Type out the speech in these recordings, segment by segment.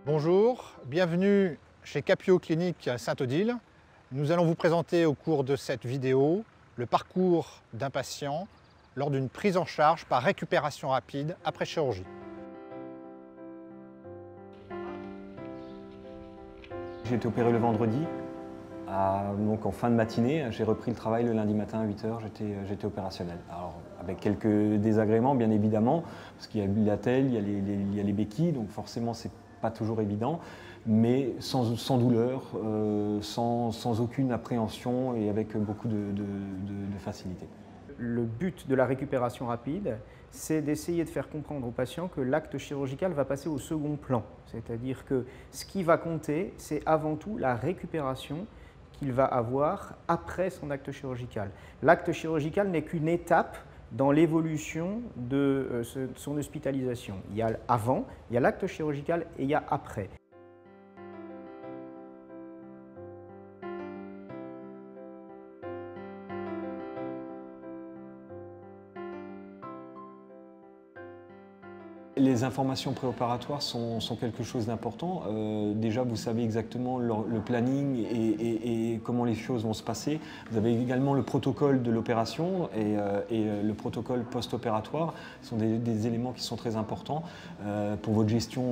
Bonjour, bienvenue chez Capio Clinique Saint-Odile. Nous allons vous présenter au cours de cette vidéo le parcours d'un patient lors d'une prise en charge par récupération rapide après chirurgie. J'ai été opéré le vendredi, donc en fin de matinée. J'ai repris le travail le lundi matin à 8 h, j'étais opérationnel. Alors, avec quelques désagréments bien évidemment, parce qu'il y a l'attelle, il y a les béquilles, donc forcément c'est pas toujours évident, mais sans douleur, sans aucune appréhension et avec beaucoup de facilité. Le but de la récupération rapide, c'est d'essayer de faire comprendre au patient que l'acte chirurgical va passer au second plan. C'est-à-dire que ce qui va compter, c'est avant tout la récupération qu'il va avoir après son acte chirurgical. L'acte chirurgical n'est qu'une étape dans l'évolution de son hospitalisation. Il y a avant, il y a l'acte chirurgical et il y a après. Les informations préopératoires sont quelque chose d'important. Déjà, vous savez exactement le planning et comment les choses vont se passer. Vous avez également le protocole de l'opération et le protocole post-opératoire. Ce sont des éléments qui sont très importants pour votre gestion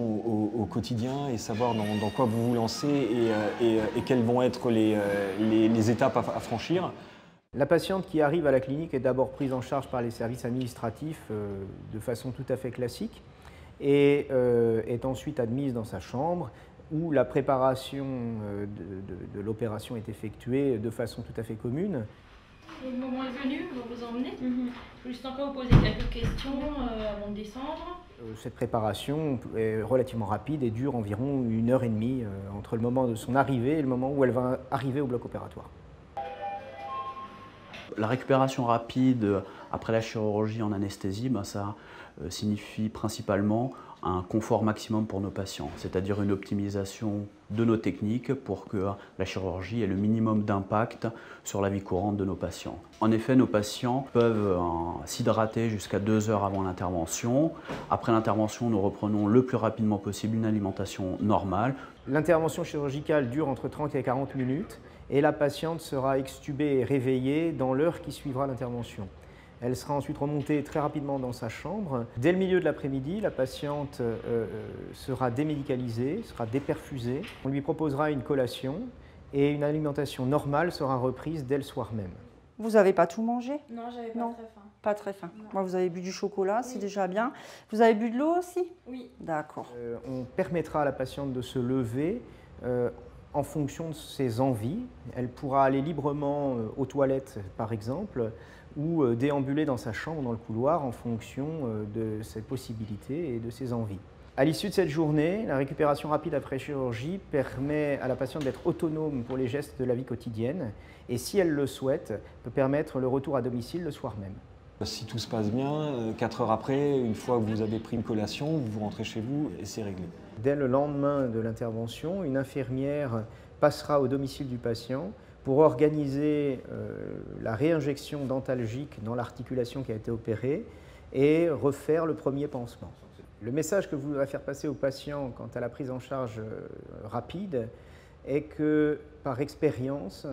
au quotidien et savoir dans quoi vous vous lancez et quelles vont être les étapes à franchir. La patiente qui arrive à la clinique est d'abord prise en charge par les services administratifs de façon tout à fait classique et est ensuite admise dans sa chambre où la préparation de l'opération est effectuée de façon tout à fait commune. Le moment est venu, on va vous emmener. Je vais juste encore vous poser quelques questions avant de descendre. Cette préparation est relativement rapide et dure environ 1h30 entre le moment de son arrivée et le moment où elle va arriver au bloc opératoire. La récupération rapide après la chirurgie en anesthésie, ça signifie principalement un confort maximum pour nos patients, c'est-à-dire une optimisation de nos techniques pour que la chirurgie ait le minimum d'impact sur la vie courante de nos patients. En effet, nos patients peuvent s'hydrater jusqu'à 2 heures avant l'intervention. Après l'intervention, nous reprenons le plus rapidement possible une alimentation normale. L'intervention chirurgicale dure entre 30 et 40 minutes et la patiente sera extubée et réveillée dans l'heure qui suivra l'intervention. Elle sera ensuite remontée très rapidement dans sa chambre. Dès le milieu de l'après-midi, la patiente sera démédicalisée, sera déperfusée. On lui proposera une collation et une alimentation normale sera reprise dès le soir même. Vous n'avez pas tout mangé? Non, j'avais pas très faim. Pas très faim. Non. Moi, vous avez bu du chocolat, Oui. c'est déjà bien. Vous avez bu de l'eau aussi? Oui. D'accord. On permettra à la patiente de se lever en fonction de ses envies. Elle pourra aller librement aux toilettes, par exemple, ou déambuler dans sa chambre, dans le couloir, en fonction de ses possibilités et de ses envies. À l'issue de cette journée, la récupération rapide après chirurgie permet à la patiente d'être autonome pour les gestes de la vie quotidienne et, si elle le souhaite, peut permettre le retour à domicile le soir même. Si tout se passe bien, 4 heures après, une fois que vous avez pris une collation, vous rentrez chez vous et c'est réglé. Dès le lendemain de l'intervention, une infirmière passera au domicile du patient pour organiser la réinjection dentalgique dans l'articulation qui a été opérée et refaire le premier pansement. Le message que je voudrais faire passer aux patients quant à la prise en charge rapide est que, par expérience,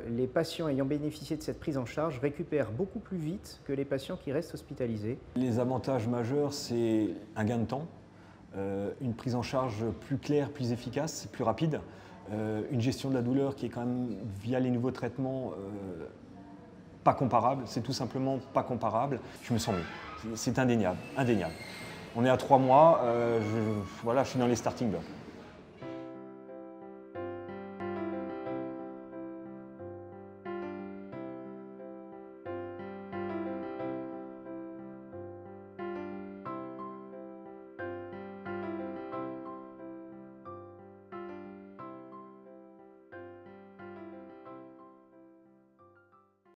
les patients ayant bénéficié de cette prise en charge récupèrent beaucoup plus vite que les patients qui restent hospitalisés. Les avantages majeurs, c'est un gain de temps, une prise en charge plus claire, plus efficace, plus rapide, une gestion de la douleur qui est quand même, via les nouveaux traitements, pas comparable, c'est tout simplement pas comparable. Je me sens mieux, c'est indéniable, indéniable. On est à 3 mois, je suis dans les starting blocks.